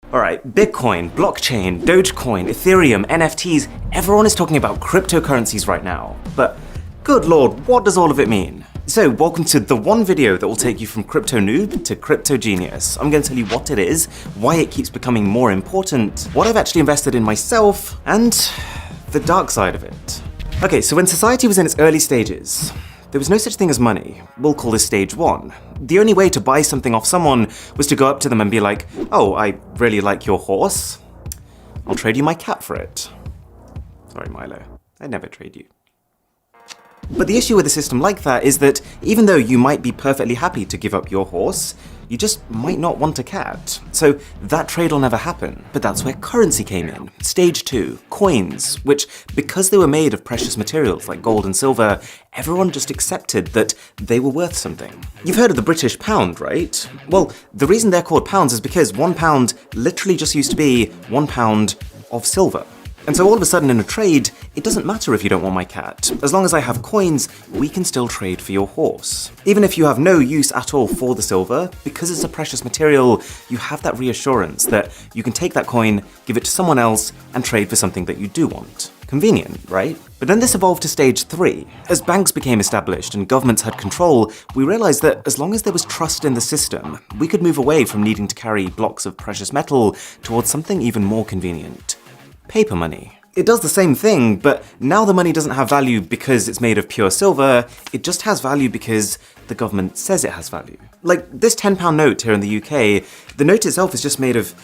Alright, Bitcoin, blockchain, Dogecoin, Ethereum, NFTs, everyone is talking about cryptocurrencies right now. But good lord, what does all of it mean? So welcome to the one video that will take you from crypto noob to crypto genius. I'm going to tell you what it is, why it keeps becoming more important, what I've actually invested in myself, and the dark side of it. Okay, so when society was in its early stages, there was no such thing as money. We'll call this stage one. The only way to buy something off someone was to go up to them and be like, oh, I really like your horse. I'll trade you my cat for it. Sorry, Milo. I'd never trade you. But the issue with a system like that is that even though you might be perfectly happy to give up your horse, you just might not want a cat. So that trade will never happen. But that's where currency came in. Stage two, coins, which, because they were made of precious materials like gold and silver, everyone just accepted that they were worth something. You've heard of the British pound, right? Well, the reason they're called pounds is because £1 literally just used to be £1 of silver. And so all of a sudden in a trade, it doesn't matter if you don't want my cat. As long as I have coins, we can still trade for your horse. Even if you have no use at all for the silver, because it's a precious material, you have that reassurance that you can take that coin, give it to someone else, and trade for something that you do want. Convenient, right? But then this evolved to stage three. As banks became established and governments had control, we realized that as long as there was trust in the system, we could move away from needing to carry blocks of precious metal towards something even more convenient. Paper money. It does the same thing, but now the money doesn't have value because it's made of pure silver, it just has value because the government says it has value. Like this £10 note here in the UK, the note itself is just made of,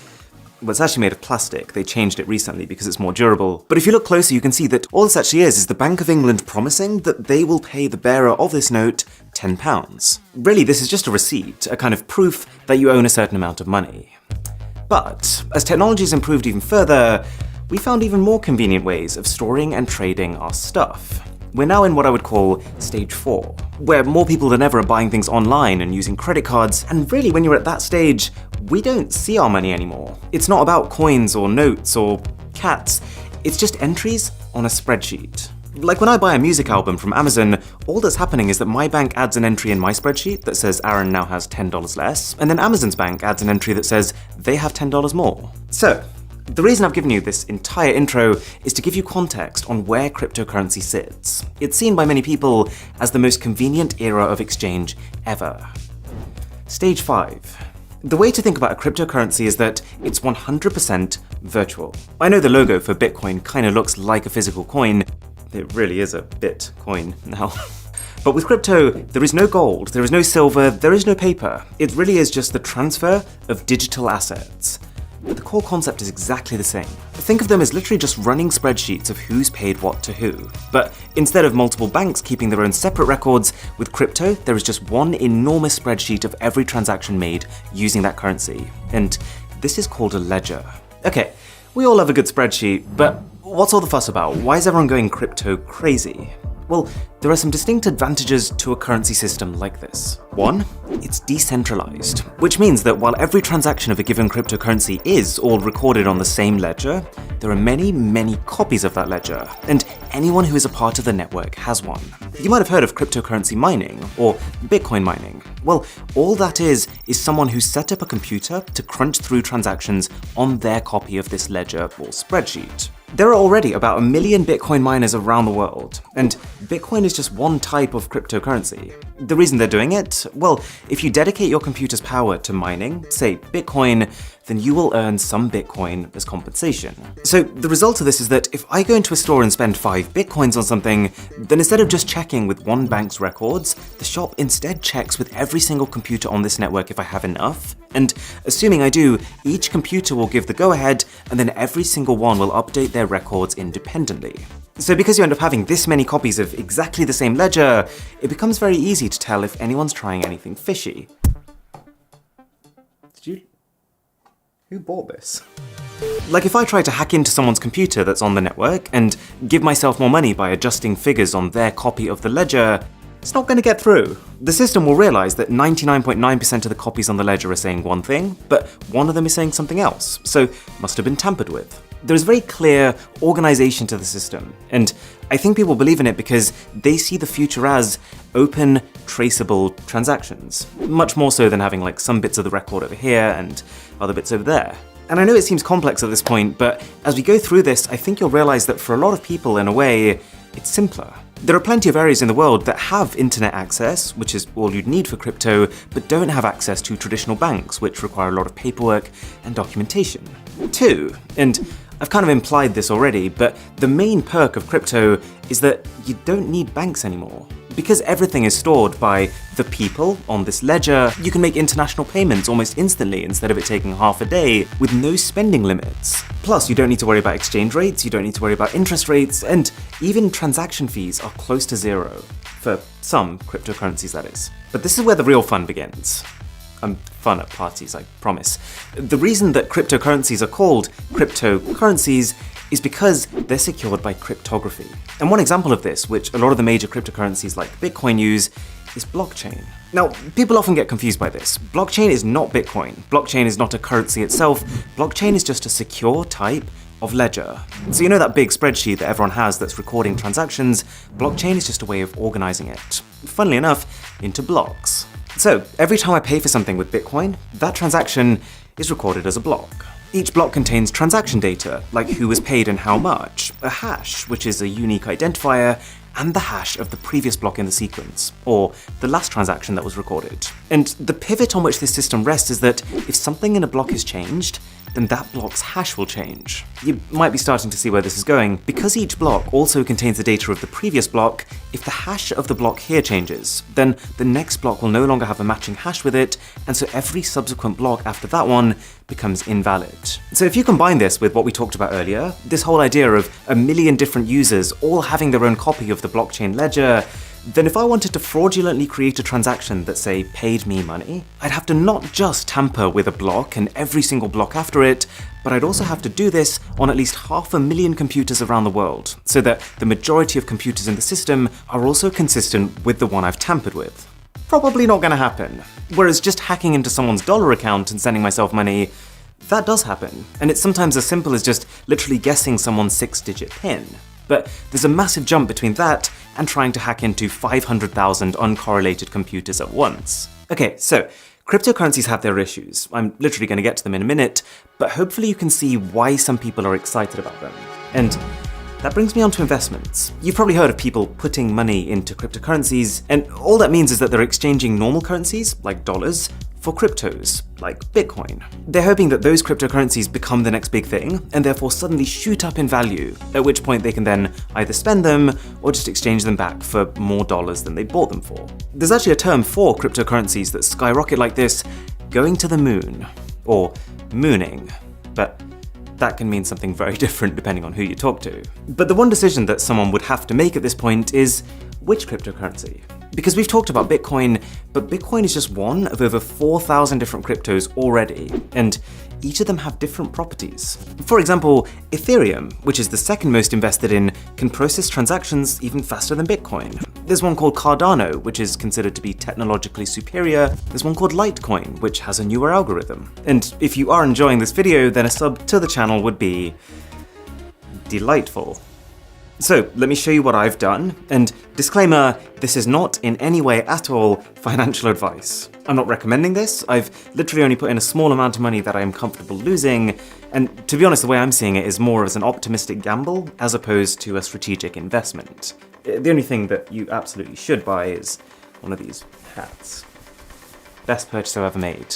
well, it's actually made of plastic. They changed it recently because it's more durable. But if you look closer, you can see that all this actually is the Bank of England promising that they will pay the bearer of this note £10. Really, this is just a receipt, a kind of proof that you own a certain amount of money. But as technology has improved even further, we found even more convenient ways of storing and trading our stuff. We're now in what I would call stage 4, where more people than ever are buying things online and using credit cards, and really when you're at that stage, we don't see our money anymore. It's not about coins or notes or cats, it's just entries on a spreadsheet. Like when I buy a music album from Amazon, all that's happening is that my bank adds an entry in my spreadsheet that says Aaron now has $10 less, and then Amazon's bank adds an entry that says they have $10 more. So, the reason I've given you this entire intro is to give you context on where cryptocurrency sits. It's seen by many people as the most convenient era of exchange ever. Stage 5. The way to think about a cryptocurrency is that it's 100% virtual. I know the logo for Bitcoin kind of looks like a physical coin. It really is a Bitcoin now. But with crypto, there is no gold, there is no silver, there is no paper. It really is just the transfer of digital assets. But the core concept is exactly the same. Think of them as literally just running spreadsheets of who's paid what to who. But instead of multiple banks keeping their own separate records, with crypto, there is just one enormous spreadsheet of every transaction made using that currency. And this is called a ledger. Okay, we all love a good spreadsheet, but what's all the fuss about? Why is everyone going crypto crazy? Well, there are some distinct advantages to a currency system like this. One, it's decentralized, which means that while every transaction of a given cryptocurrency is all recorded on the same ledger, there are many, many copies of that ledger, and anyone who is a part of the network has one. You might have heard of cryptocurrency mining, or Bitcoin mining. Well, all that is someone who set up a computer to crunch through transactions on their copy of this ledger or spreadsheet. There are already about 1 million Bitcoin miners around the world, and Bitcoin is just one type of cryptocurrency. The reason they're doing it? Well, if you dedicate your computer's power to mining, say Bitcoin, then you will earn some Bitcoin as compensation. So the result of this is that if I go into a store and spend 5 Bitcoins on something, then instead of just checking with one bank's records, the shop instead checks with every single computer on this network if I have enough. And assuming I do, each computer will give the go-ahead, and then every single one will update their records independently. So because you end up having this many copies of exactly the same ledger, it becomes very easy to tell if anyone's trying anything fishy. Who bought this? Like if I try to hack into someone's computer that's on the network and give myself more money by adjusting figures on their copy of the ledger, it's not going to get through. The system will realize that 99.9% of the copies on the ledger are saying one thing, but one of them is saying something else, so must have been tampered with. There's very clear organization to the system, and I think people believe in it because they see the future as open, traceable transactions, much more so than having like some bits of the record over here and other bits over there. And I know it seems complex at this point, but as we go through this, I think you'll realize that for a lot of people, in a way, it's simpler. There are plenty of areas in the world that have internet access, which is all you'd need for crypto, but don't have access to traditional banks, which require a lot of paperwork and documentation. 2, and I've kind of implied this already, but the main perk of crypto is that you don't need banks anymore. Because everything is stored by the people on this ledger, you can make international payments almost instantly instead of it taking half a day with no spending limits. Plus, you don't need to worry about exchange rates, you don't need to worry about interest rates, and even transaction fees are close to zero. For some cryptocurrencies, that is. But this is where the real fun begins. Fun at parties, I promise. The reason that cryptocurrencies are called cryptocurrencies is because they're secured by cryptography. And one example of this, which a lot of the major cryptocurrencies like Bitcoin use, is blockchain. Now, people often get confused by this. Blockchain is not Bitcoin. Blockchain is not a currency itself. Blockchain is just a secure type of ledger. So you know that big spreadsheet that everyone has that's recording transactions? Blockchain is just a way of organizing it, funnily enough, into blocks. So every time I pay for something with Bitcoin, that transaction is recorded as a block. Each block contains transaction data, like who was paid and how much, a hash, which is a unique identifier, and the hash of the previous block in the sequence, or the last transaction that was recorded. And the pivot on which this system rests is that if something in a block is changed, then that block's hash will change. You might be starting to see where this is going. Because each block also contains the data of the previous block, if the hash of the block here changes, then the next block will no longer have a matching hash with it, and so every subsequent block after that one becomes invalid. So if you combine this with what we talked about earlier, this whole idea of a million different users all having their own copy of the blockchain ledger, then if I wanted to fraudulently create a transaction that, say, paid me money, I'd have to not just tamper with a block and every single block after it, but I'd also have to do this on at least 500,000 computers around the world, so that the majority of computers in the system are also consistent with the one I've tampered with. Probably not gonna happen. Whereas just hacking into someone's dollar account and sending myself money, that does happen. And it's sometimes as simple as just literally guessing someone's 6-digit PIN. But there's a massive jump between that and trying to hack into 500,000 uncorrelated computers at once. Okay, so cryptocurrencies have their issues. I'm literally going to get to them in a minute, but hopefully you can see why some people are excited about them. And that brings me on to investments. You've probably heard of people putting money into cryptocurrencies, and all that means is that they're exchanging normal currencies, like dollars, for cryptos, like Bitcoin. They're hoping that those cryptocurrencies become the next big thing, and therefore suddenly shoot up in value, at which point they can then either spend them, or just exchange them back for more dollars than they bought them for. There's actually a term for cryptocurrencies that skyrocket like this, going to the moon, or mooning, but that can mean something very different depending on who you talk to. But the one decision that someone would have to make at this point is, which cryptocurrency? Because we've talked about Bitcoin, but Bitcoin is just one of over 4,000 different cryptos already, and each of them have different properties. For example, Ethereum, which is the second most invested in, can process transactions even faster than Bitcoin. There's one called Cardano, which is considered to be technologically superior. There's one called Litecoin, which has a newer algorithm. And if you are enjoying this video, then a sub to the channel would be delightful. So let me show you what I've done, and disclaimer, this is not in any way at all financial advice. I'm not recommending this, I've literally only put in a small amount of money that I am comfortable losing, and to be honest, the way I'm seeing it is more as an optimistic gamble as opposed to a strategic investment. The only thing that you absolutely should buy is one of these hats. Best purchase I've ever made.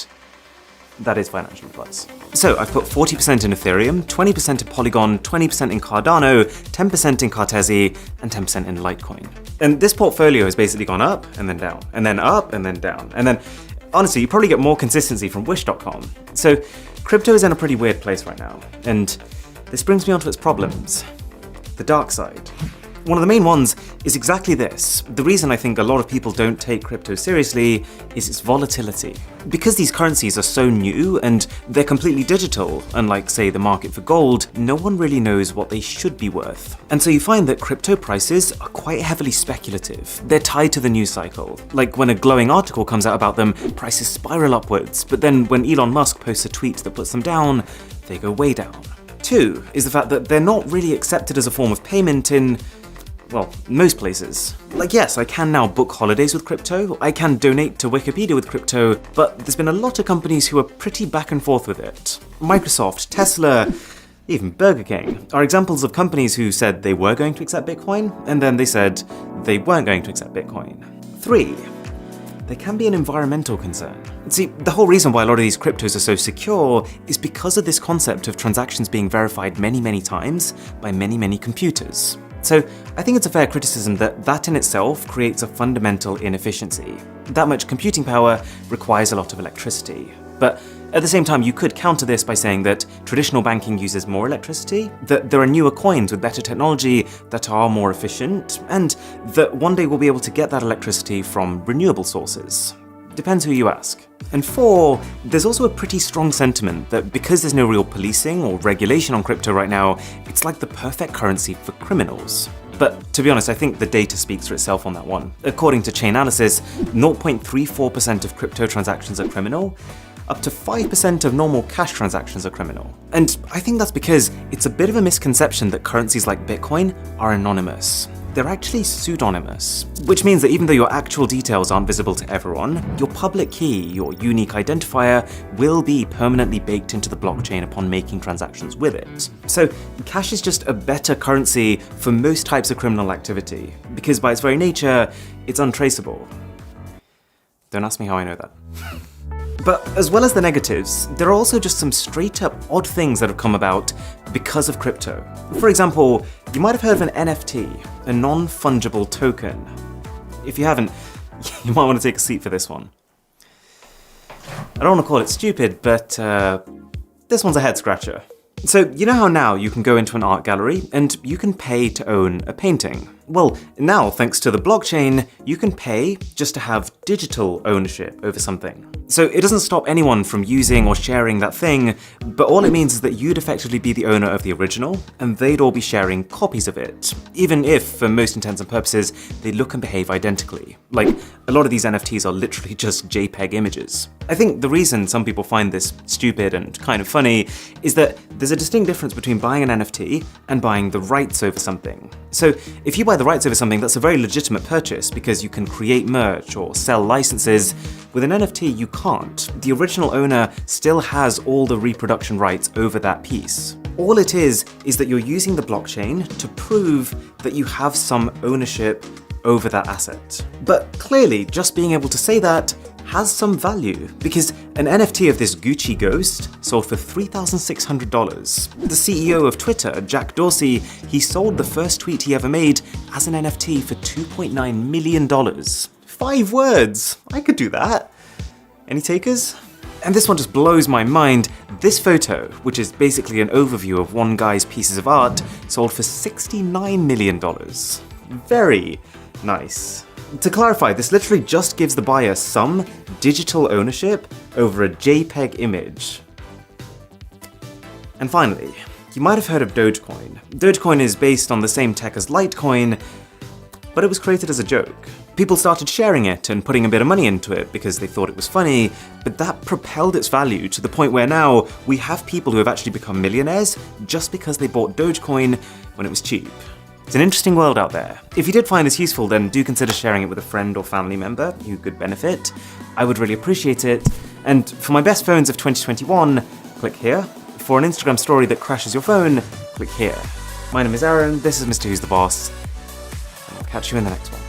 That is financial advice. So I've put 40% in Ethereum, 20% in Polygon, 20% in Cardano, 10% in Cartesi, and 10% in Litecoin. And this portfolio has basically gone up and then down, and then up and then down. And then, honestly, you probably get more consistency from Wish.com. So crypto is in a pretty weird place right now. And this brings me on to its problems. The dark side. One of the main ones is exactly this. The reason I think a lot of people don't take crypto seriously is its volatility. Because these currencies are so new and they're completely digital, unlike, say, the market for gold, no one really knows what they should be worth. And so you find that crypto prices are quite heavily speculative. They're tied to the news cycle. Like when a glowing article comes out about them, prices spiral upwards, but then when Elon Musk posts a tweet that puts them down, they go way down. 2 is the fact that they're not really accepted as a form of payment in, well, most places. Like, yes, I can now book holidays with crypto, I can donate to Wikipedia with crypto, but there's been a lot of companies who are pretty back and forth with it. Microsoft, Tesla, even Burger King are examples of companies who said they were going to accept Bitcoin, and then they said they weren't going to accept Bitcoin. 3. There can be an environmental concern. See, the whole reason why a lot of these cryptos are so secure is because of this concept of transactions being verified many times by many computers. So I think it's a fair criticism that in itself creates a fundamental inefficiency. That much computing power requires a lot of electricity. But at the same time, you could counter this by saying that traditional banking uses more electricity, that there are newer coins with better technology that are more efficient, and that one day we'll be able to get that electricity from renewable sources. Depends who you ask. And 4, there's also a pretty strong sentiment that because there's no real policing or regulation on crypto right now, it's like the perfect currency for criminals. But to be honest, I think the data speaks for itself on that one. According to Chainalysis, 0.34% of crypto transactions are criminal, up to 5% of normal cash transactions are criminal. And I think that's because it's a bit of a misconception that currencies like Bitcoin are anonymous. They're actually pseudonymous, which means that even though your actual details aren't visible to everyone, your public key, your unique identifier, will be permanently baked into the blockchain upon making transactions with it. So cash is just a better currency for most types of criminal activity, because by its very nature, it's untraceable. Don't ask me how I know that. But as well as the negatives, there are also just some straight up odd things that have come about because of crypto. For example, you might have heard of an NFT, a non-fungible token. If you haven't, you might want to take a seat for this one. I don't want to call it stupid, but this one's a head scratcher. So you know how now you can go into an art gallery and you can pay to own a painting? Well, now thanks to the blockchain, you can pay just to have digital ownership over something. So it doesn't stop anyone from using or sharing that thing, but all it means is that you'd effectively be the owner of the original, and they'd all be sharing copies of it, even if, for most intents and purposes, they look and behave identically. Like, a lot of these NFTs are literally just JPEG images. I think the reason some people find this stupid and kind of funny is that there's a distinct difference between buying an NFT and buying the rights over something. So if you buy the rights over something, that's a very legitimate purchase because you can create merch or sell licenses. With an NFT, you can't. The original owner still has all the reproduction rights over that piece. All it is that you're using the blockchain to prove that you have some ownership over that asset. But clearly, just being able to say that has some value, because an NFT of this Gucci ghost sold for $3,600. The CEO of Twitter, Jack Dorsey, he sold the first tweet he ever made as an NFT for $2.9 million. 5 words! I could do that. Any takers? And this one just blows my mind. This photo, which is basically an overview of one guy's pieces of art, sold for $69 million. Very nice. To clarify, this literally just gives the buyer some digital ownership over a JPEG image. And finally, you might have heard of Dogecoin. Dogecoin is based on the same tech as Litecoin, but it was created as a joke. People started sharing it and putting a bit of money into it because they thought it was funny, but that propelled its value to the point where now we have people who have actually become millionaires just because they bought Dogecoin when it was cheap. It's an interesting world out there. If you did find this useful, then do consider sharing it with a friend or family member who could benefit. I would really appreciate it. And for my best phones of 2021, click here. For an Instagram story that crashes your phone, click here. My name is Aaron, this is Mr. Who's the Boss, and I'll catch you in the next one.